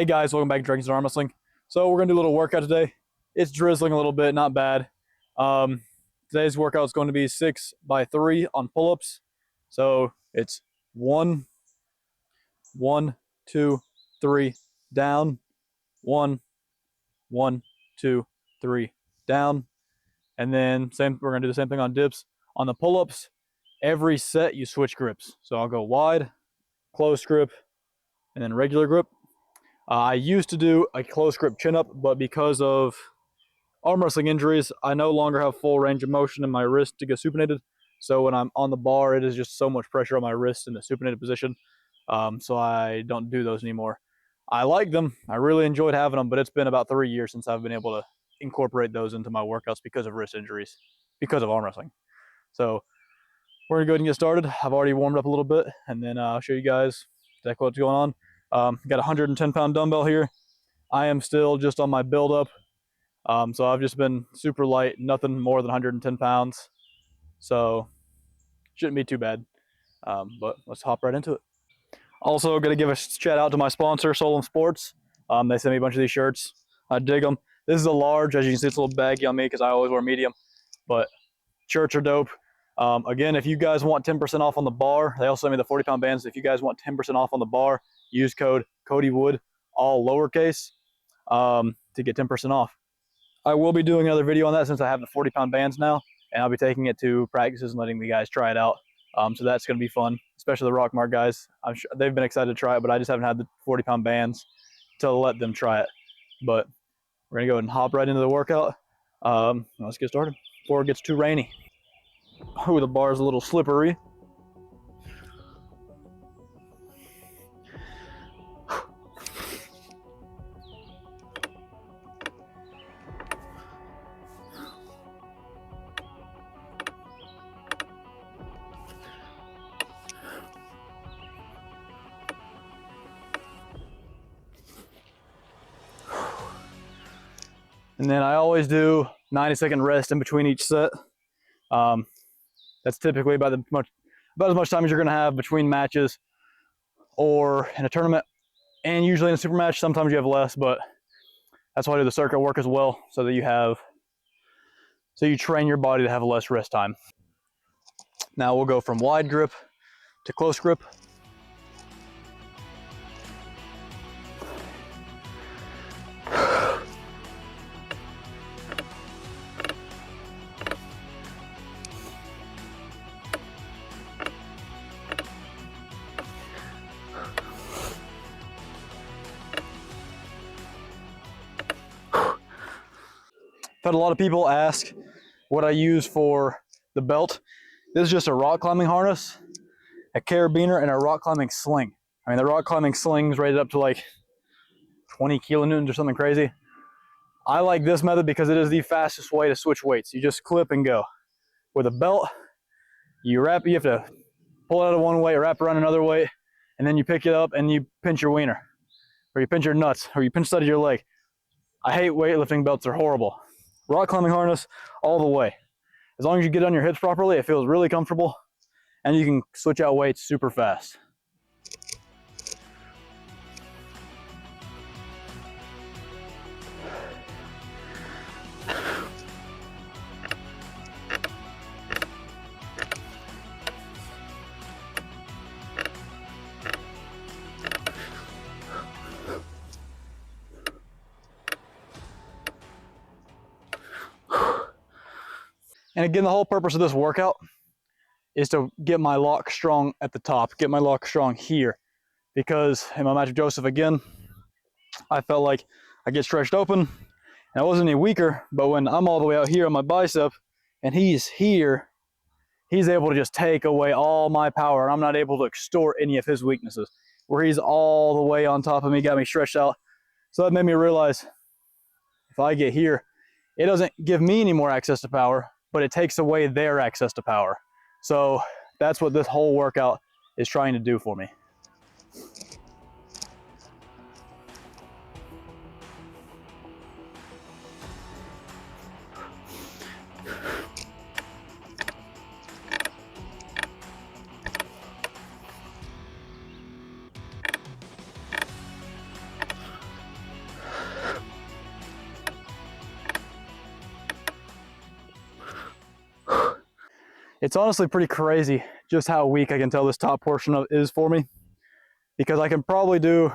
Hey guys, welcome back to Dragons and Armwrestling. So we're gonna do a little workout today. It's drizzling a little bit, not bad. Today's workout is going to be 6 by 3 on pull-ups. So it's 1, 1, 2, 3, down, 1, 1, 2, 3, down, and then we're gonna do the same thing on dips. On the pull-ups, every set you switch grips. So I'll go wide, close grip, and then regular grip. I used to do a close grip chin up, but because of arm wrestling injuries, I no longer have full range of motion in my wrist to get supinated. So when I'm on the bar, it is just so much pressure on my wrist in the supinated position. So I don't do those anymore. I like them. I really enjoyed having them, but it's been about 3 years since I've been able to incorporate those into my workouts because of wrist injuries, because of arm wrestling. So we're gonna go ahead and get started. I've already warmed up a little bit, and then I'll show you guys exactly what's going on. Got a 110-pound dumbbell here. I am still just on my build up. So I've just been super light, nothing more than 110 pounds. So shouldn't be too bad. But let's hop right into it. Also, going to give a shout out to my sponsor, Solon Sports. They sent me a bunch of these shirts. I dig them. This is a large. As you can see, it's a little baggy on me because I always wear medium. But shirts are dope. Again, if you guys want 10% off on the bar, they also sent me the 40-pound bands. If you guys want 10% off on the bar, use code Cody Wood, all lowercase, to get 10% off. I will be doing another video on that since I have the 40-pound bands now, and I'll be taking it to practices and letting the guys try it out. So that's going to be fun, especially the Rockmart guys. I'm sure they've been excited to try it, but I just haven't had the 40-pound bands to let them try it. But we're going to go ahead and hop right into the workout. Let's get started before it gets too rainy. Oh, the bar is a little slippery. And then I always do 90-second rest in between each set. That's typically about as much time as you're going to have between matches or in a tournament, and usually in a super match. Sometimes you have less, but that's why I do the circuit work as well, so that you train your body to have less rest time. Now we'll go from wide grip to close grip. I've had a lot of people ask what I use for the belt. This is just a rock climbing harness, a carabiner, and a rock climbing sling. I mean, the rock climbing sling is rated up to like 20 kilonewtons or something crazy. I like this method because it is the fastest way to switch weights. You just clip and go. With a belt, you have to pull it out of one weight, wrap around another weight, and then you pick it up and you pinch your wiener, or you pinch your nuts, or you pinch the side of your leg. I hate weightlifting belts, they're horrible. Rock climbing harness all the way. As long as you get on your hips properly, it feels really comfortable, and you can switch out weights super fast. And again, the whole purpose of this workout is to get my lock strong at the top, get my lock strong here. Because in my match with Joseph again, I felt like I get stretched open, and I wasn't any weaker, but when I'm all the way out here on my bicep, and he's here, he's able to just take away all my power, and I'm not able to extort any of his weaknesses. Where he's all the way on top of me, got me stretched out. So that made me realize, if I get here, it doesn't give me any more access to power, but it takes away their access to power. So that's what this whole workout is trying to do for me. It's honestly pretty crazy just how weak I can tell this top portion of is for me, because I can probably do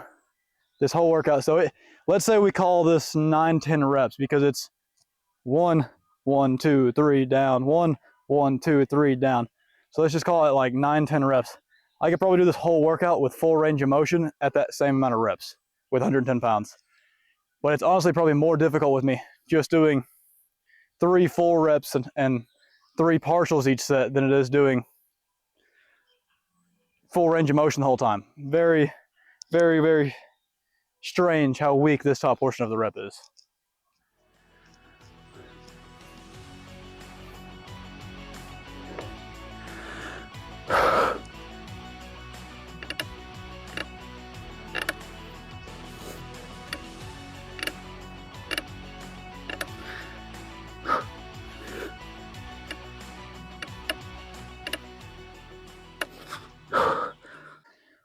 this whole workout. So let's say we call this 9-10 reps, because it's 1 1 2 3 down, 1 1 2 3 down. So let's just call it like 9-10 reps. I could probably do this whole workout with full range of motion at that same amount of reps with 110 pounds. But it's honestly probably more difficult with me just doing 3 full reps and 3 partials each set than it is doing full range of motion the whole time. Very, very, very strange how weak this top portion of the rep is.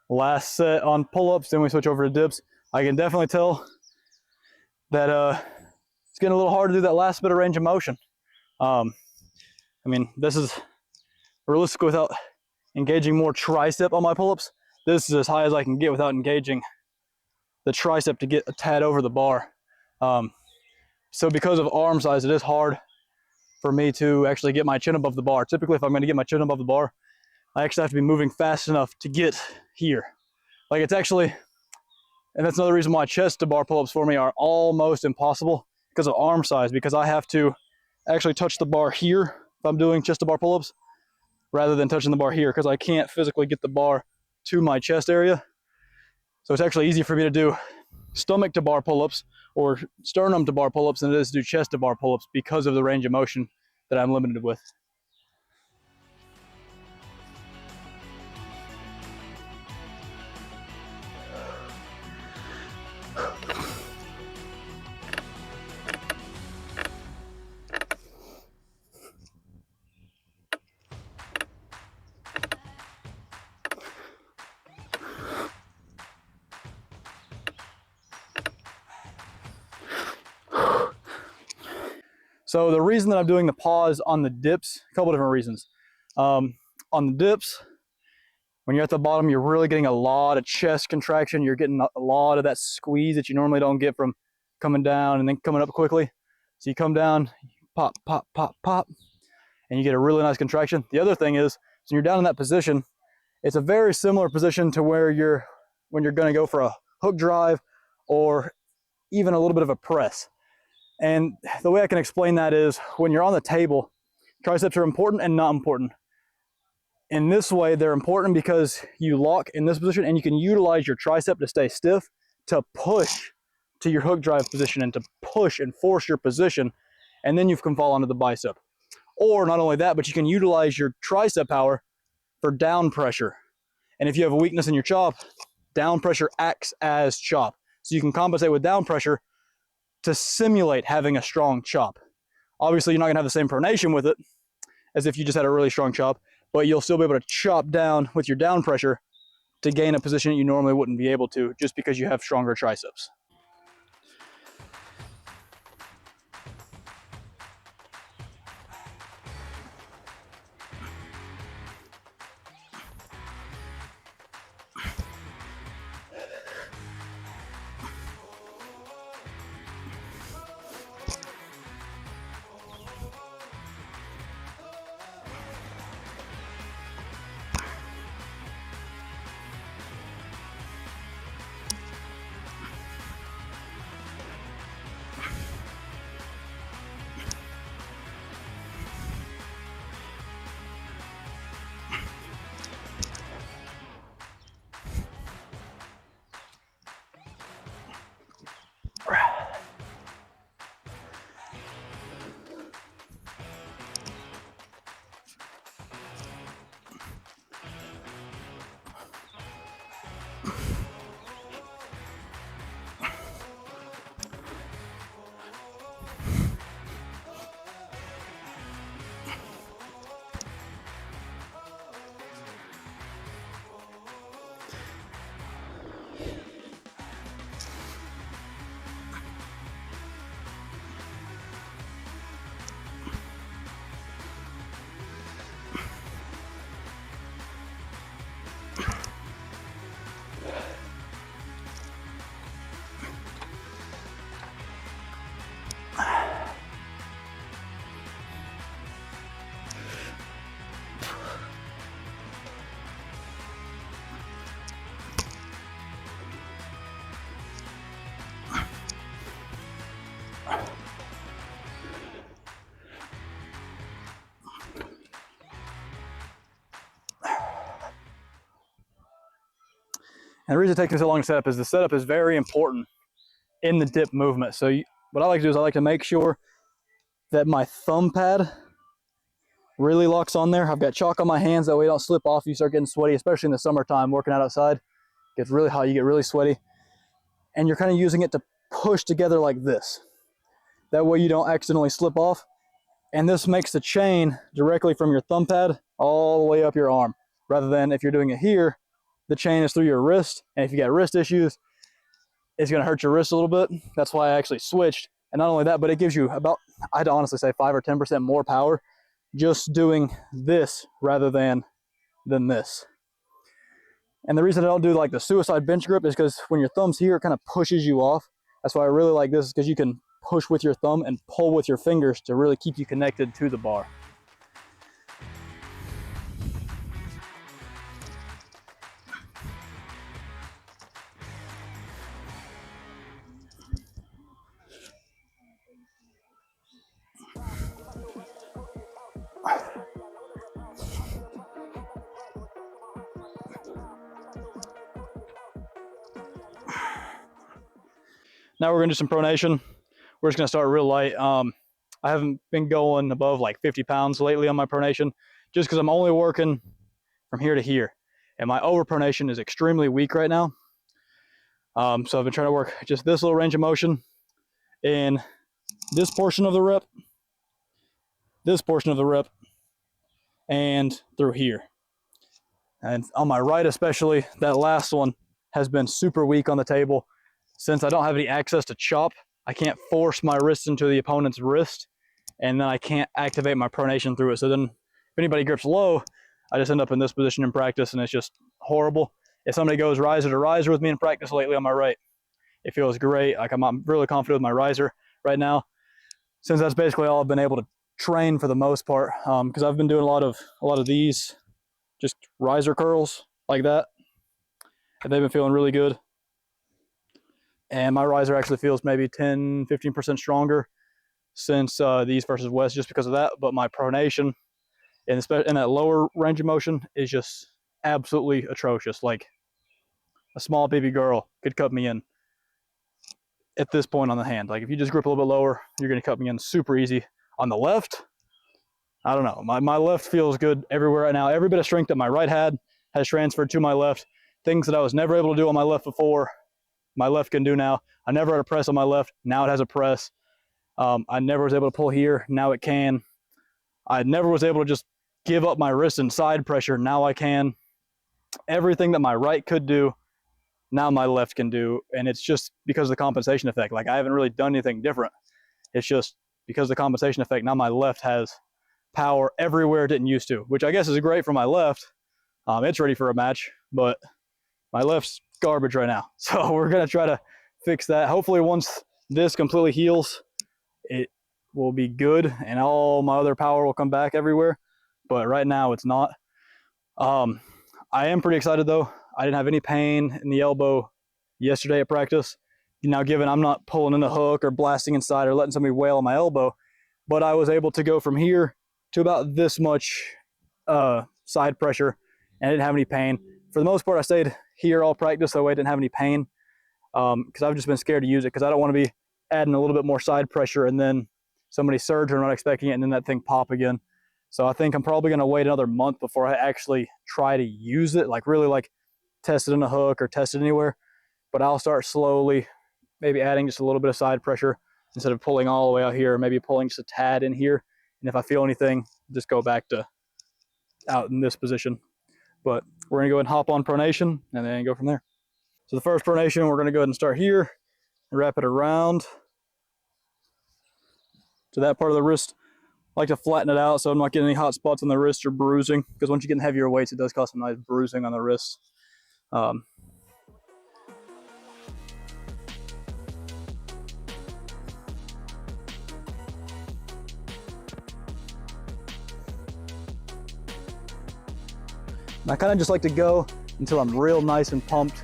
Last set on pull-ups, then we switch over to dips. I can definitely tell that it's getting a little hard to do that last bit of range of motion. I mean, this is realistic without engaging more tricep on my pull-ups. This is as high as I can get without engaging the tricep to get a tad over the bar. So because of arm size, it is hard for me to actually get my chin above the bar. Typically, if I'm going to get my chin above the bar, I actually have to be moving fast enough to get here. Like, it's actually, and that's another reason why chest to bar pull-ups for me are almost impossible, because of arm size, because I have to actually touch the bar here if I'm doing chest to bar pull-ups rather than touching the bar here, because I can't physically get the bar to my chest area. So it's actually easy for me to do stomach to bar pull-ups or sternum to bar pull-ups than it is to do chest to bar pull-ups, because of the range of motion that I'm limited with. So the reason that I'm doing the pause on the dips, a couple different reasons. On the dips, when you're at the bottom, you're really getting a lot of chest contraction. You're getting a lot of that squeeze that you normally don't get from coming down and then coming up quickly. So you come down, pop, pop, pop, pop, and you get a really nice contraction. The other thing is, when you're down in that position, it's a very similar position to where when you're gonna go for a hook drive or even a little bit of a press. And the way I can explain that is, when you're on the table, triceps are important and not important. In this way, they're important because you lock in this position and you can utilize your tricep to stay stiff, to push to your hook drive position and to push and force your position, and then you can fall onto the bicep. Or not only that, but you can utilize your tricep power for down pressure. And if you have a weakness in your chop, down pressure acts as chop. So you can compensate with down pressure to simulate having a strong chop. Obviously, you're not gonna have the same pronation with it as if you just had a really strong chop, but you'll still be able to chop down with your down pressure to gain a position you normally wouldn't be able to, just because you have stronger triceps. And the reason it takes me so long to set up is the setup is very important in the dip movement. So what I like to do is I like to make sure that my thumb pad really locks on there. I've got chalk on my hands, that way it don't slip off. You start getting sweaty, especially in the summertime, working out outside. It gets really hot, you get really sweaty. And you're kind of using it to push together like this. That way you don't accidentally slip off. And this makes the chain directly from your thumb pad all the way up your arm. Rather than if you're doing it here, the chain is through your wrist. And if you got wrist issues, it's gonna hurt your wrist a little bit. That's why I actually switched. And not only that, but it gives you about, I'd honestly say 5 or 10% more power just doing this rather than this. And the reason I don't do like the suicide bench grip is because when your thumb's here, it kind of pushes you off. That's why I really like this, because you can push with your thumb and pull with your fingers to really keep you connected to the bar. Now we're gonna do some pronation. We're just gonna start real light. I haven't been going above like 50 pounds lately on my pronation, just because I'm only working from here to here. And my over pronation is extremely weak right now. So I've been trying to work just this little range of motion in this portion of the rep, this portion of the rep, and through here. And on my right especially, that last one has been super weak on the table. Since I don't have any access to chop, I can't force my wrist into the opponent's wrist, and then I can't activate my pronation through it. So then if anybody grips low, I just end up in this position in practice, and it's just horrible. If somebody goes riser to riser with me in practice lately on my right, it feels great. Like I'm really confident with my riser right now, since that's basically all I've been able to train for the most part. Because I've been doing a lot of these just riser curls like that, and they've been feeling really good. And my riser actually feels maybe 10-15% stronger since these versus West, just because of that. But my pronation in that lower range of motion is just absolutely atrocious. Like a small baby girl could cut me in at this point on the hand. Like if you just grip a little bit lower, you're gonna cut me in super easy. On the left, I don't know. My left feels good everywhere right now. Every bit of strength that my right had has transferred to my left. Things that I was never able to do on my left before, my left can do now. I never had a press on my left. Now it has a press. I never was able to pull here. Now it can. I never was able to just give up my wrist and side pressure. Now I can. Everything that my right could do, now my left can do. And it's just because of the compensation effect. Like I haven't really done anything different. It's just because of the compensation effect. Now my left has power everywhere it didn't used to, which I guess is great for my left. It's ready for a match, but my left's garbage right now. So we're gonna try to fix that. Hopefully once this completely heals, it will be good and all my other power will come back everywhere. But right now it's not. I am pretty excited though. I didn't have any pain in the elbow yesterday at practice. Now given I'm not pulling in the hook or blasting inside or letting somebody wail on my elbow, but I was able to go from here to about this much side pressure and I didn't have any pain. For the most part, I stayed here all practice, that way I didn't have any pain, because I've just been scared to use it, because I don't want to be adding a little bit more side pressure and then somebody surge or not expecting it and then that thing pop again. So I think I'm probably going to wait another month before I actually try to use it, like really like test it in a hook or test it anywhere. But I'll start slowly, maybe adding just a little bit of side pressure instead of pulling all the way out here, maybe pulling just a tad in here. And if I feel anything, just go back to out in this position. But we're gonna go ahead and hop on pronation and then go from there. So the first pronation, we're gonna go ahead and start here and wrap it around to that part of the wrist. I like to flatten it out so I'm not getting any hot spots on the wrist or bruising, because once you get in heavier weights, it does cause some nice bruising on the wrist. I kind of just like to go until I'm real nice and pumped.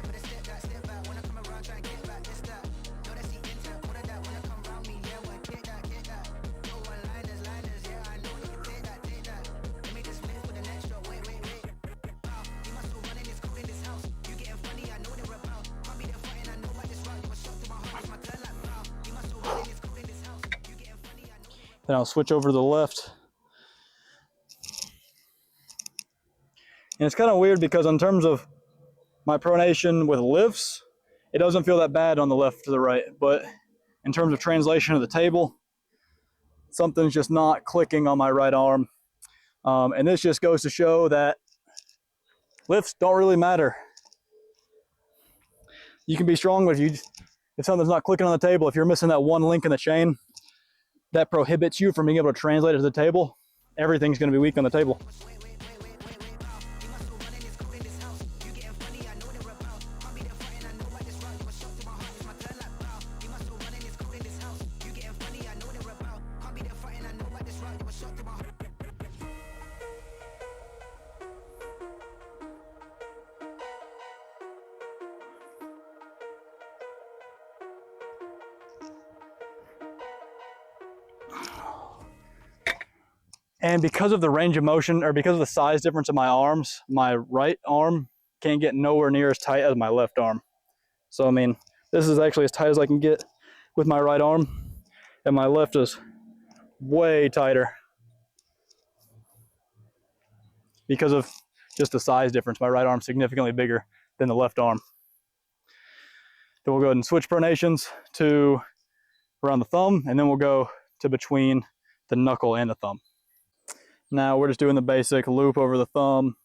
Then I'll switch over to the left. And it's kind of weird because in terms of my pronation with lifts, it doesn't feel that bad on the left to the right. But in terms of translation of the table, something's just not clicking on my right arm. And this just goes to show that lifts don't really matter. You can be strong, but if something's not clicking on the table, if you're missing that one link in the chain, that prohibits you from being able to translate it to the table. Everything's going to be weak on the table. And because of the range of motion, or because of the size difference of my arms, my right arm can't get nowhere near as tight as my left arm. So, I mean, this is actually as tight as I can get with my right arm, and my left is way tighter because of just the size difference. My right arm's significantly bigger than the left arm. Then we'll go ahead and switch pronations to around the thumb, and then we'll go to between the knuckle and the thumb. Now we're just doing the basic loop over the thumb.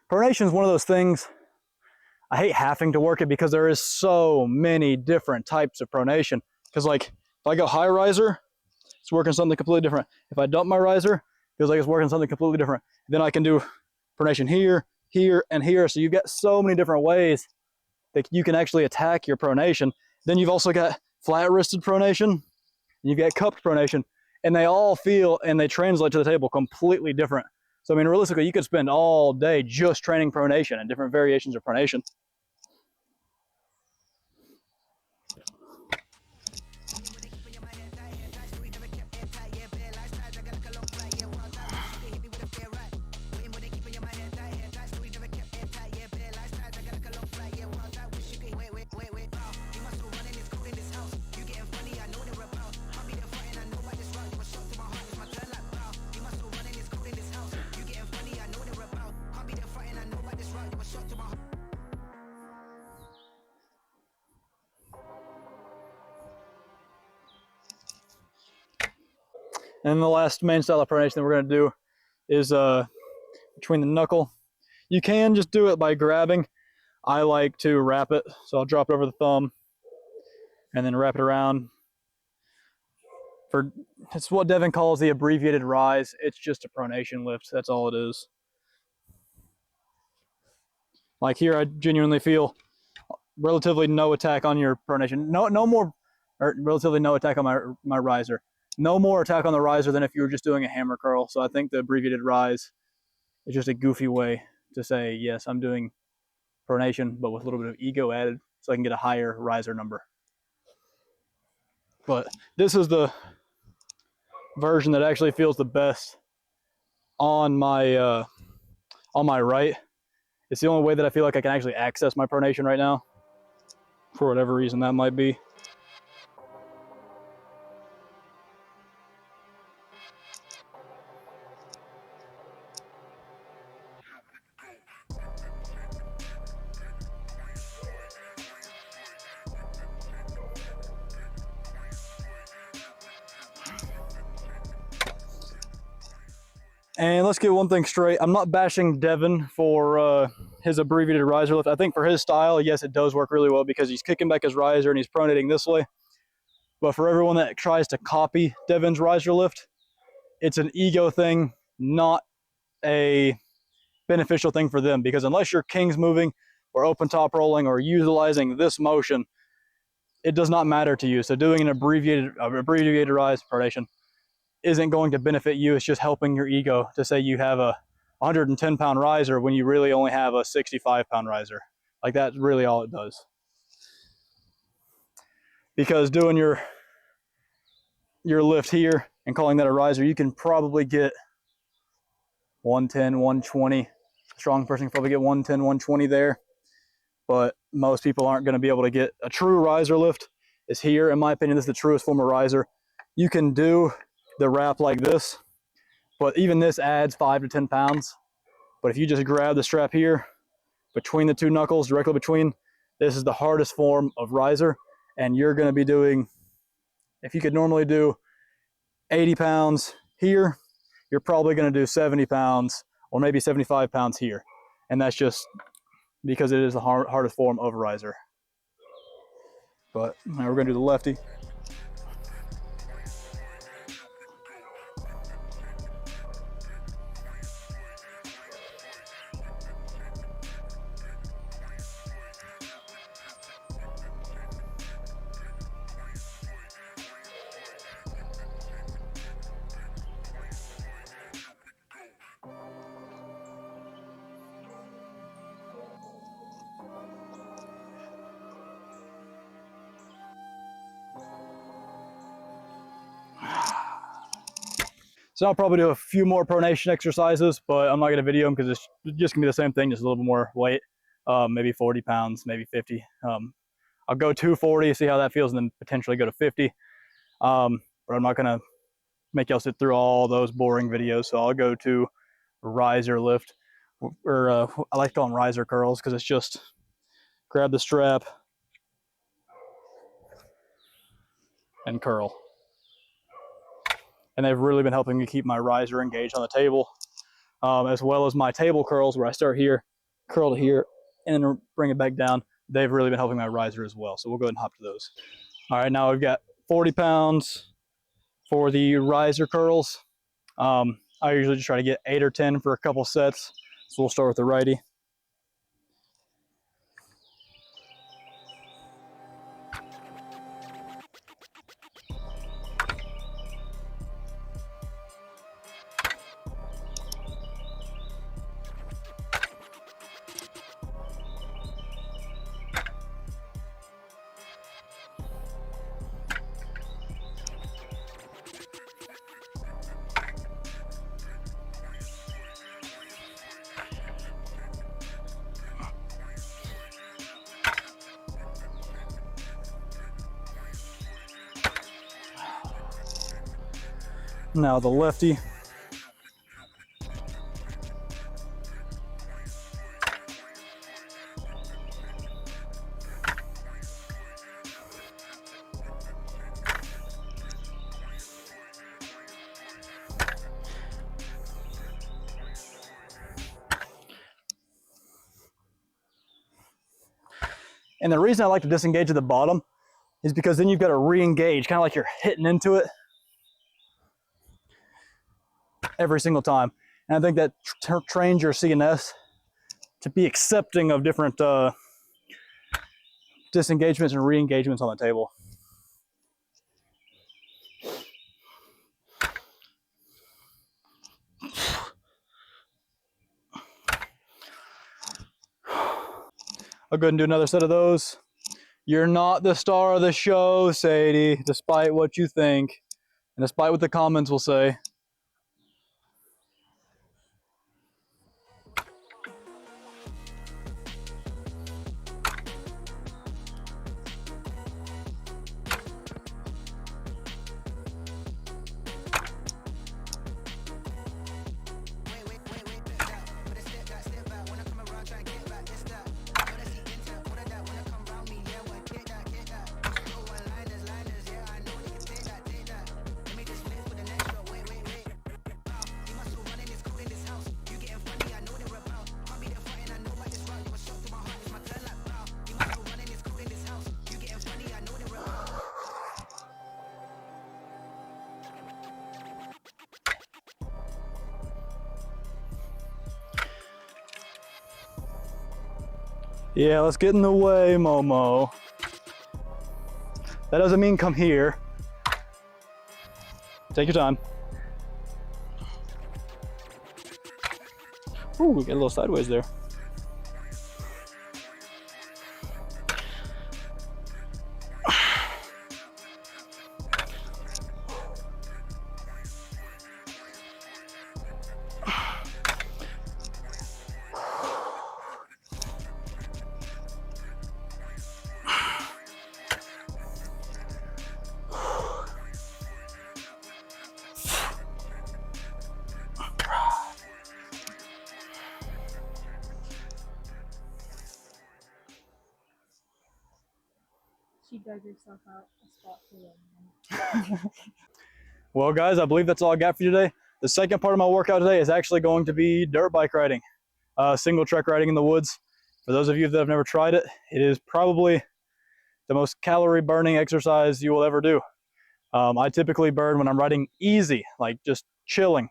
Pronation is one of those things, I hate having to work it because there is so many different types of pronation. Because like, if I go high riser, it's working something completely different. If I dump my riser, it feels like it's working something completely different. Then I can do pronation here, here, and here. So you've got so many different ways that you can actually attack your pronation. Then you've also got flat-wristed pronation, and you've got cupped pronation, and they all feel and they translate to the table completely different. So I mean, realistically, you could spend all day just training pronation and different variations of pronation. And the last main style of pronation that we're going to do is between the knuckle. You can just do it by grabbing. I like to wrap it, so I'll drop it over the thumb and then wrap it around. It's what Devin calls the abbreviated rise. It's just a pronation lift. That's all it is. Like here, I genuinely feel relatively no attack on your pronation. No more, or relatively no attack on my riser. No more attack on the riser than if you were just doing a hammer curl. So I think the abbreviated rise is just a goofy way to say, yes, I'm doing pronation, but with a little bit of ego added so I can get a higher riser number. But this is the version that actually feels the best on my right. It's the only way that I feel like I can actually access my pronation right now, for whatever reason that might be. And let's get one thing straight. I'm not bashing Devin for his abbreviated riser lift. I think for his style, yes, it does work really well because he's kicking back his riser and he's pronating this way. But for everyone that tries to copy Devin's riser lift, it's an ego thing, not a beneficial thing for them. Because unless you're kings moving or open top rolling or utilizing this motion, it does not matter to you. So doing an abbreviated rise pronation isn't going to benefit you. It's just helping your ego to say you have a 110-pound riser when you really only have a 65-pound riser. Like, that's really all it does. Because doing your lift here and calling that a riser, you can probably get 110, 120 Strong person can probably get 110, 120 there, but most people aren't going to be able to get a true riser lift. Is here, in my opinion, this is the truest form of riser. You can do the wrap like this, but even this adds 5 to 10 pounds. But if you just grab the strap here, between the two knuckles, directly between, this is the hardest form of riser. And you're going to be doing, if you could normally do 80 pounds here, you're probably going to do 70 pounds or maybe 75 pounds here. And that's just because it is the hardest form of riser. But now we're going to do the lefty. So I'll probably do a few more pronation exercises, but I'm not going to video them because it's just going to be the same thing, just a little bit more weight, maybe 40 pounds, maybe 50. I'll go 240, see how that feels, and then potentially go to 50. But I'm not going to make y'all sit through all those boring videos, so I'll go to riser lift, or I like to call them riser curls because it's just grab the strap and curl. And they've really been helping me keep my riser engaged on the table, as well as my table curls where I start here, curl to here, and then bring it back down. They've really been helping my riser as well. So we'll go ahead and hop to those. All right, now we've got 40 pounds for the riser curls. I usually just try to get 8 or 10 for a couple sets. So we'll start with the righty. Now the lefty. And the reason I like to disengage at the bottom is because then you've got to re-engage, kind of like you're hitting into it every single time. And I think that trains your CNS to be accepting of different disengagements and re-engagements on the table. I'll go ahead and do another set of those. You're not the star of the show, Sadie, despite what you think, and despite what the comments will say. Yeah, let's get in the way, Momo. That doesn't mean come here. Take your time. Ooh, we get a little sideways there. you dug yourself out a spot for them. Well, guys, I believe that's all I got for you today. The second part of my workout today is actually going to be dirt bike riding, single track riding in the woods. For those of you that have never tried it, it is probably the most calorie burning exercise you will ever do. I typically burn when I'm riding easy, like just chilling.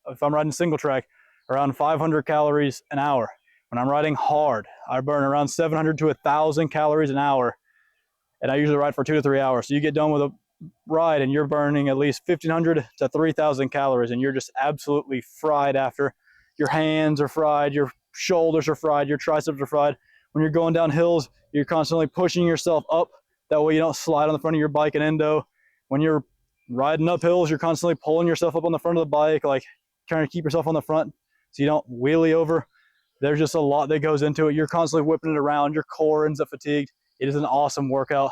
If I'm riding single track, around 500 calories an hour. When I'm riding hard, I burn around 700 to 1,000 calories an hour. And I usually ride for 2 to 3 hours. So you get done with a ride and you're burning at least 1,500 to 3,000 calories, and you're just absolutely fried after. Your hands are fried, your shoulders are fried, your triceps are fried. When you're going down hills, you're constantly pushing yourself up. That way you don't slide on the front of your bike and endo. When you're riding up hills, you're constantly pulling yourself up on the front of the bike, like trying to keep yourself on the front so you don't wheelie over. There's just a lot that goes into it. You're constantly whipping it around. Your core ends up fatigued. It is an awesome workout.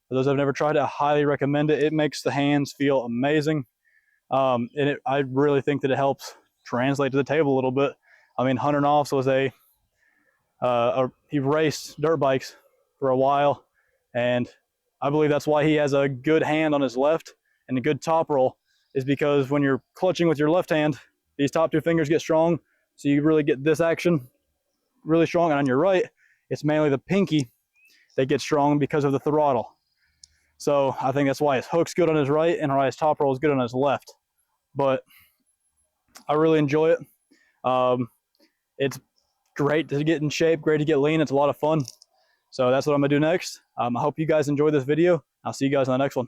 For those that have never tried it, I highly recommend it. It makes the hands feel amazing. I really think that it helps translate to the table a little bit. I mean, Hunter Knopfs was he raced dirt bikes for a while, and I believe that's why he has a good hand on his left and a good top roll, is because when you're clutching with your left hand, these top two fingers get strong, so you really get this action really strong, and on your right, it's mainly the pinky that gets strong because of the throttle. So I think that's why his hook's good on his right and why his top roll is good on his left. But I really enjoy it. It's great to get in shape, great to get lean. It's a lot of fun. So that's what I'm gonna do next. I hope you guys enjoy this video. I'll see you guys in the next one.